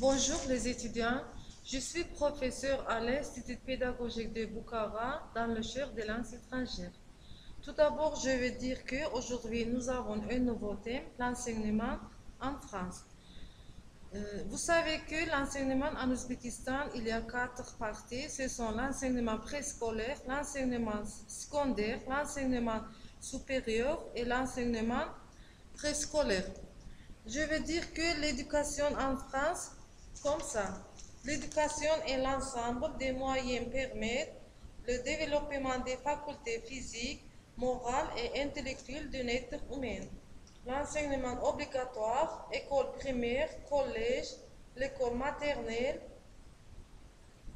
Bonjour les étudiants, je suis professeur à l'Institut pédagogique de Bukhara dans le champ des langues étrangères. Tout d'abord, je veux dire qu'aujourd'hui nous avons un nouveau thème, l'enseignement en France. Vous savez que l'enseignement en Ouzbékistan, il y a quatre parties. Ce sont l'enseignement préscolaire, l'enseignement secondaire, l'enseignement supérieur et l'enseignement préscolaire. Je veux dire que l'éducation en France, comme ça, l'éducation est l'ensemble des moyens permettent le développement des facultés physiques, morales et intellectuelles d'un être humain. L'enseignement obligatoire, école primaire, collège, l'école maternelle,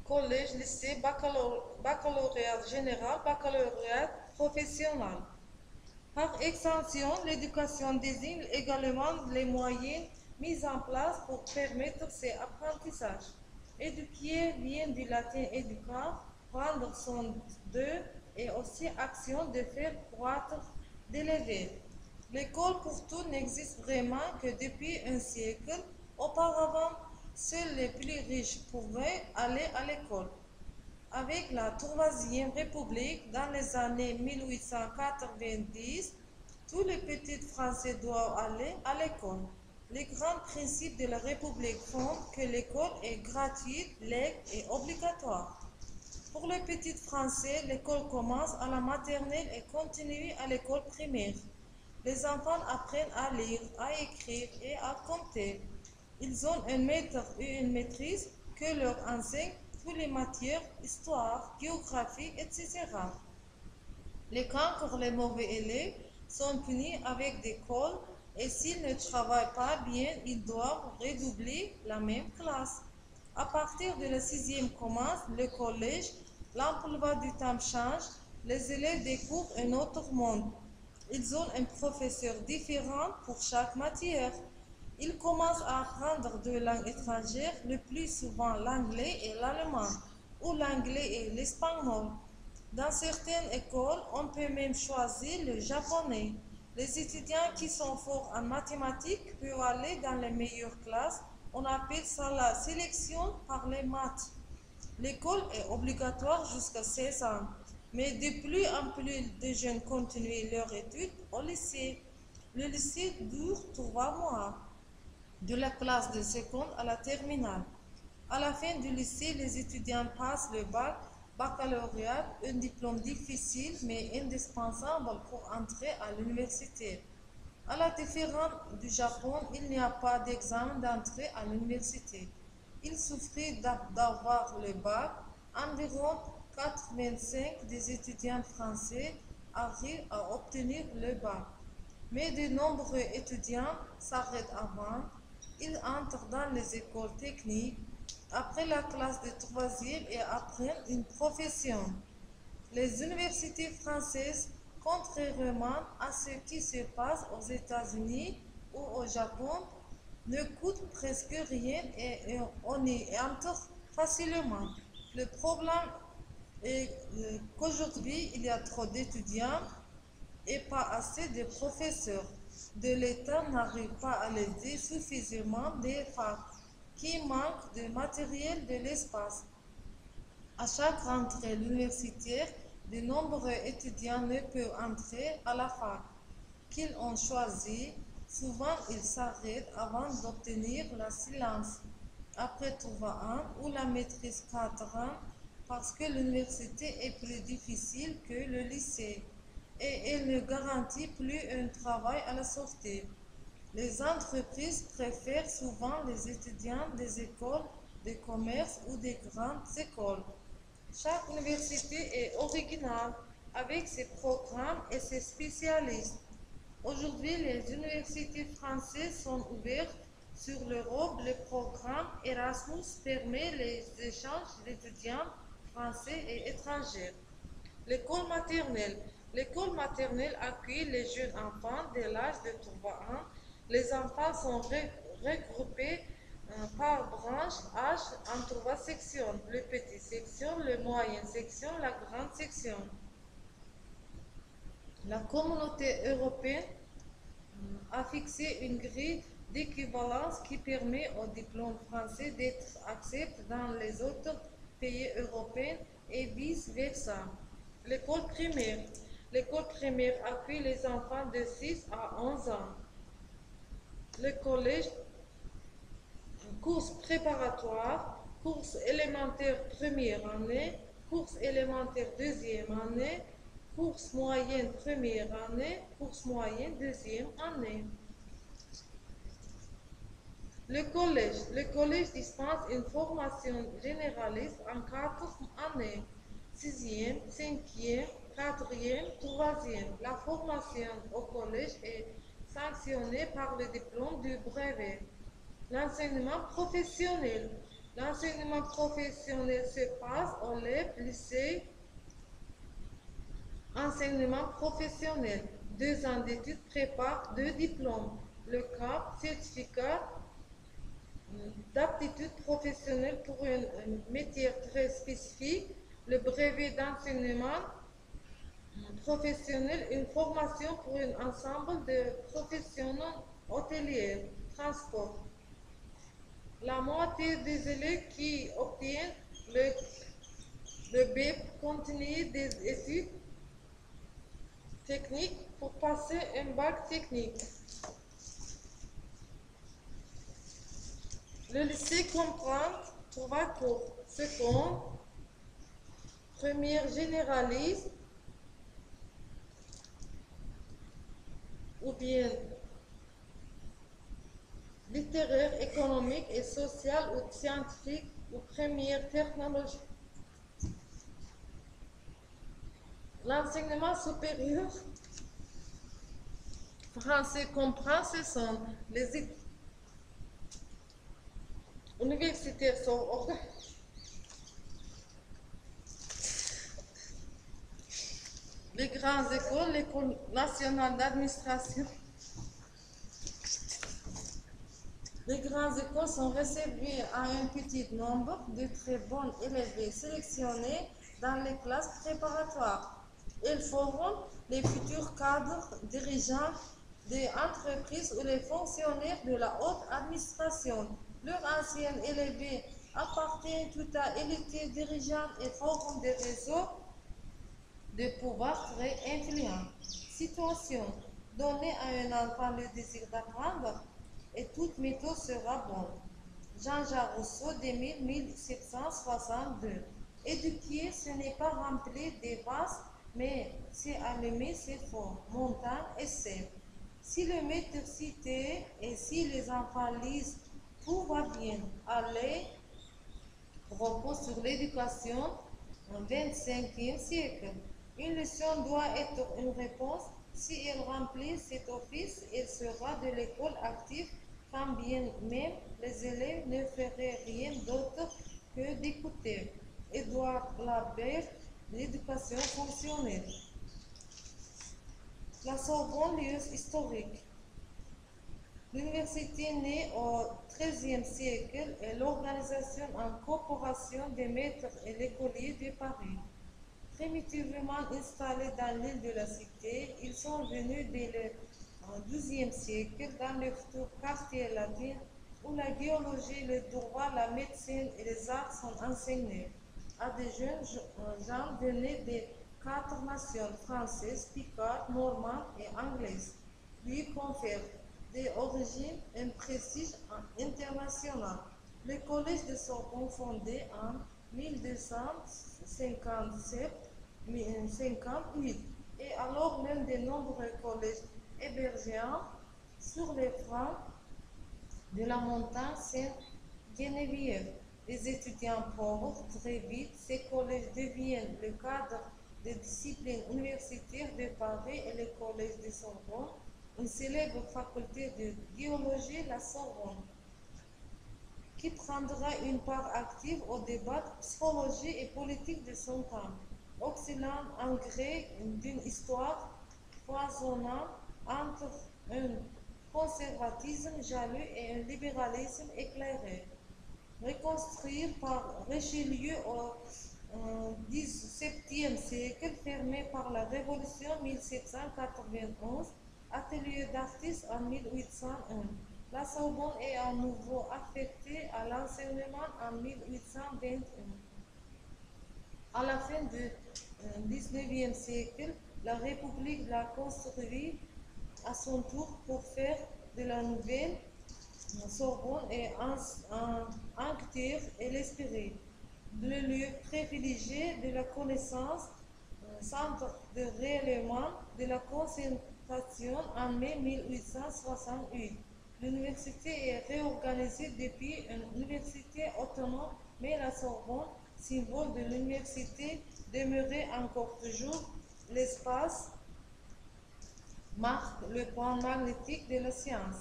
collège, lycée, baccalauréat général, baccalauréat professionnel. Par extension, l'éducation désigne également les moyens mis en place pour permettre ces apprentissages. Éduquer vient du latin educar, prendre soin d'eux et aussi action de faire croître, d'élever. L'école pour tous n'existe vraiment que depuis un siècle. Auparavant, seuls les plus riches pouvaient aller à l'école. Avec la Troisième République, dans les années 1890, tous les petits Français doivent aller à l'école. Les grands principes de la République font que l'école est gratuite, légale et obligatoire. Pour les petits Français, l'école commence à la maternelle et continue à l'école primaire. Les enfants apprennent à lire, à écrire et à compter. Ils ont un maître et une maîtrise que leur enseigne toutes les matières, histoire, géographie, etc. Les cancres, les mauvais élèves, sont punis avec des cols et s'ils ne travaillent pas bien, ils doivent redoubler la même classe. À partir de la sixième commence le collège, l'emploi du temps change, les élèves découvrent un autre monde. Ils ont un professeur différent pour chaque matière. Ils commencent à apprendre deux langues étrangères, le plus souvent l'anglais et l'allemand, ou l'anglais et l'espagnol. Dans certaines écoles, on peut même choisir le japonais. Les étudiants qui sont forts en mathématiques peuvent aller dans les meilleures classes. On appelle ça la sélection par les maths. L'école est obligatoire jusqu'à 16 ans, mais de plus en plus de jeunes continuent leurs études au lycée. Le lycée dure 3 mois, de la classe de seconde à la terminale. À la fin du lycée, les étudiants passent le baccalauréat, un diplôme difficile mais indispensable pour entrer à l'université. À la différence du Japon, il n'y a pas d'examen d'entrée à l'université. Il suffit d'avoir le bac. Environ 85 des étudiants français arrivent à obtenir le bac. Mais de nombreux étudiants s'arrêtent avant. Ils entrent dans les écoles techniques après la classe de troisième et apprennent une profession. Les universités françaises, contrairement à ce qui se passe aux États-Unis ou au Japon, ne coûtent presque rien et on y entre facilement. Le problème est qu'aujourd'hui, il y a trop d'étudiants et pas assez de professeurs. De l'État n'arrive pas à aider suffisamment des facs qui manquent de matériel de l'espace. À chaque rentrée universitaire, de nombreux étudiants ne peuvent entrer à la fac qu'ils ont choisie. Souvent, ils s'arrêtent avant d'obtenir la licence après 3 ans ou la maîtrise 4 ans parce que l'université est plus difficile que le lycée et elle ne garantit plus un travail à la sortie. Les entreprises préfèrent souvent les étudiants des écoles de commerce ou des grandes écoles. Chaque université est originale avec ses programmes et ses spécialistes. Aujourd'hui, les universités françaises sont ouvertes sur l'Europe. Le programme Erasmus permet les échanges d'étudiants français et étrangers. L'école maternelle. L'école maternelle accueille les jeunes enfants dès l'âge de 3 ans. Les enfants sont regroupés par branche, âge en 3 sections. Le petit section, le moyen section, la grande section. La communauté européenne a fixé une grille d'équivalence qui permet au diplôme français d'être accepté dans les autres pays européens et vice-versa. L'école primaire. L'école primaire accueille les enfants de 6 à 11 ans. Le collège, course préparatoire, course élémentaire première année, course élémentaire deuxième année, course moyenne première année, course moyenne deuxième année. Le collège dispense une formation généraliste en 4 années, 6e, 5e, 4e, 3e. La formation au collège est sanctionnée par le diplôme du brevet. L'enseignement professionnel. L'enseignement professionnel se passe au LEP, lycée, enseignement professionnel. 2 ans d'études préparent 2 diplômes. Le CAP, certificat d'aptitude professionnelle pour un métier très spécifique, le brevet d'enseignement professionnel, une formation pour un ensemble de professionnels hôteliers, transport. La moitié des élèves qui obtiennent le BEP continuent des études techniques pour passer un bac technique. Le lycée comprend 3 cours, seconde, première généraliste ou bien littéraire, économique et social ou scientifique ou première technologie. L'enseignement supérieur français comprend ce sont les études universitaires sont organisées. Les grandes écoles, l'École nationale d'administration. Les grandes écoles sont réservées à un petit nombre de très bons élèves sélectionnés dans les classes préparatoires. Elles forment les futurs cadres dirigeants des entreprises ou les fonctionnaires de la haute administration. Leurs anciens élèves appartiennent tout à élite dirigeante et forment des réseaux de pouvoir très influents. Situation. Donner à un enfant le désir d'apprendre et toute méthode sera bonne. Jean-Jacques Rousseau, 1762. Éduquer, ce n'est pas remplir des vases, mais c'est allumer ses forts, montagnes et serres. Si le maître citait et si les enfants lisent, tout va bien. Allez, repose sur l'éducation au XXe siècle. Une leçon doit être une réponse. Si elle remplit cet office, elle sera de l'école active, quand bien même les élèves ne feraient rien d'autre que d'écouter. Édouard Labert, l'éducation fonctionnelle. La Sorbonne, lieu historique. L'université née au XIIIe siècle est l'organisation en coopération des maîtres et l'écolier de Paris. Primitivement installés dans l'île de la Cité, ils sont venus dès le XIIe siècle dans le futur quartier latin où la biologie, le droit, la médecine et les arts sont enseignés à des jeunes gens venus des 4 nations françaises, picardes, normandes et anglaises, lui confèrent des origines un prestige international. Le collège de Sorbonne fondé en 1257-58 est alors l'un des nombreux collèges hébergeants sur les flancs de la montagne Sainte-Geneviève. Les étudiants pauvres, très vite, ces collèges deviennent le cadre des disciplines universitaires de Paris et le collège de Sorbonne, une célèbre faculté de biologie, la Sorbonne, qui prendra une part active au débat psychologique et politique de son temps, oscillant en gré d'une histoire foisonnante entre un conservatisme jaloux et un libéralisme éclairé. Reconstruire par Richelieu au XVIIe siècle, fermé par la Révolution 1791, atelier d'artistes en 1801. La Sorbonne est à nouveau affectée à l'enseignement en 1821. À la fin du 19e siècle, la République l'a construit à son tour pour faire de la nouvelle Sorbonne et acteur et l'esprit, le lieu privilégié de la connaissance, centre de rayonnement de la concertation en mai 1868. L'université est réorganisée depuis une université autonome, mais la Sorbonne, symbole de l'université, demeurait encore toujours l'espace, marque le point magnétique de la science.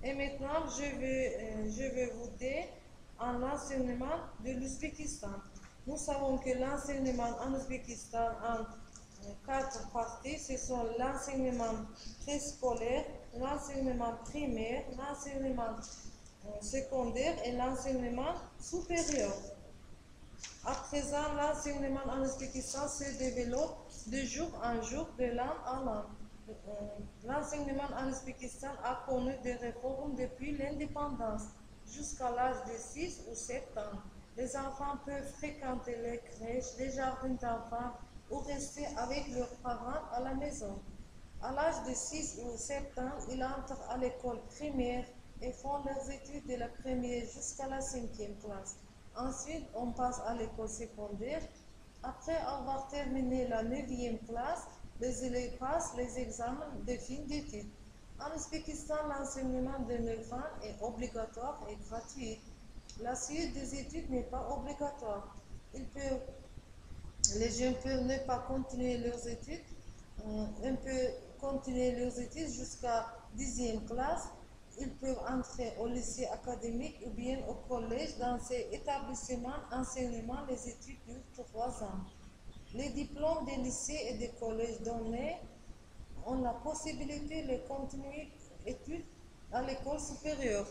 Et maintenant, je vais vous dire en l'enseignement de l'Ouzbékistan. Nous savons que l'enseignement en Ouzbékistan en quatre parties, ce sont l'enseignement préscolaire, l'enseignement primaire, l'enseignement secondaire et l'enseignement supérieur. À présent, l'enseignement en Ouzbékistan se développe de jour en jour, de l'an en an. L'enseignement en Ouzbékistan a connu des réformes depuis l'indépendance jusqu'à l'âge de 6 ou 7 ans. Les enfants peuvent fréquenter les crèches, les jardins d'enfants ou rester avec leurs parents à la maison. À l'âge de 6 ou 7 ans, ils entrent à l'école primaire et font leurs études de la première jusqu'à la 5e classe. Ensuite, on passe à l'école secondaire. Après avoir terminé la 9e classe, les élèves passent les examens de fin d'études. En Ouzbékistan, l'enseignement de 9 ans est obligatoire et gratuit. La suite des études n'est pas obligatoire. Les jeunes peuvent ne pas continuer leurs études. On peut continuer leurs études jusqu'à 10e classe. Ils peuvent entrer au lycée académique ou bien au collège. Dans ces établissements, enseignement, les études durent 3 ans. Les diplômes des lycées et des collèges donnés ont la possibilité de continuer études à l'école supérieure.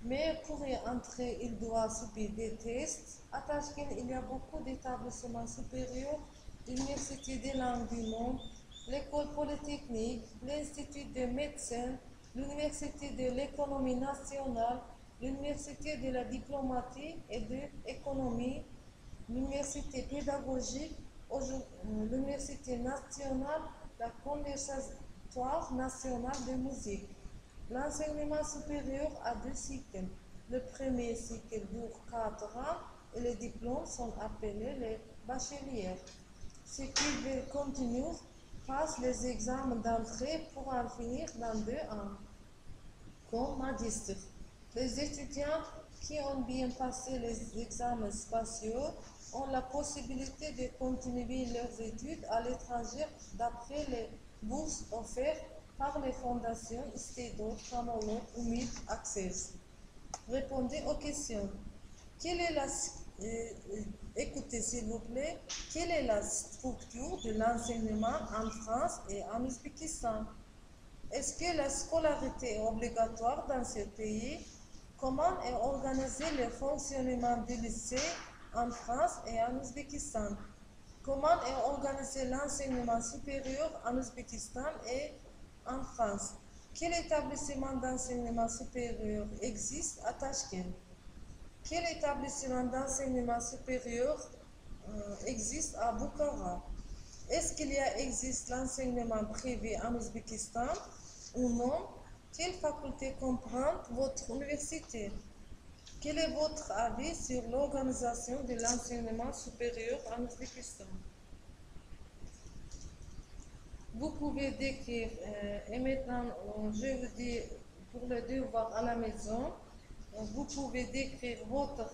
Mais pour y entrer, il doit subir des tests. À Tachkent, il y a beaucoup d'établissements supérieurs, l'Université des langues du monde, l'école polytechnique, l'Institut de médecine, l'Université de l'économie nationale, l'Université de la diplomatie et de l'économie, l'Université pédagogique, l'Université nationale, la Conservatoire national de musique. L'enseignement supérieur a 2 cycles. Le premier cycle dure 4 ans et les diplômes sont appelés les bacheliers. Ceux qui veulent continuer passent les examens d'entrée pour en finir dans 2 ans, comme magister. Les étudiants qui ont bien passé les examens spatiaux ont la possibilité de continuer leurs études à l'étranger d'après les bourses offertes par les fondations Stedo, Camolo ou Mid Access. Répondez aux questions. Quelle est la, écoutez s'il vous plaît, quelle est la structure de l'enseignement en France et en Ouzbékistan? Est-ce que la scolarité est obligatoire dans ce pays? Comment est organisé le fonctionnement du lycée en France et en Ouzbékistan? Comment est organisé l'enseignement supérieur en Ouzbékistan et en France? Quel établissement d'enseignement supérieur existe à Tachkent? Quel établissement d'enseignement supérieur existe à Bukhara? Est-ce qu'il existe l'enseignement privé en Ouzbékistan ou non? Quelle faculté comprend votre université? Quel est votre avis sur l'organisation de l'enseignement supérieur en Ouzbékistan? Vous pouvez décrire, et maintenant je vous dis pour le devoir à la maison, vous pouvez décrire votre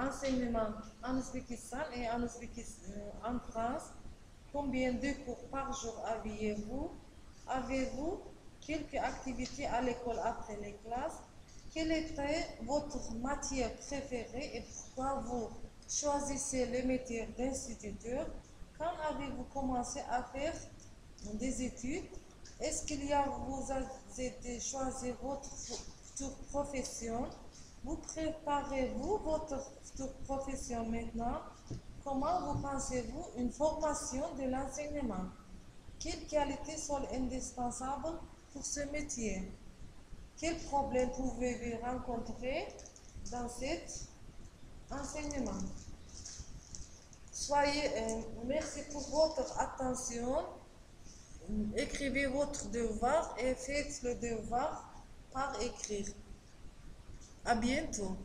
enseignement en Ouzbékistan et en France. Combien de cours par jour aviez-vous? Avez-vous quelques activités à l'école après les classes? Quelle était votre matière préférée et pourquoi vous choisissez le métier d'instituteur? Quand avez-vous commencé à faire des études? Est-ce qu'il y a vous avez choisi votre future profession? Vous préparez-vous votre future profession maintenant? Comment vous pensez-vous une formation de l'enseignement? Quelles qualités sont indispensables pour ce métier? Quels problèmes pouvez-vous rencontrer dans cet enseignement? Merci pour votre attention. Écrivez votre devoir et faites le devoir par écrire. À bientôt.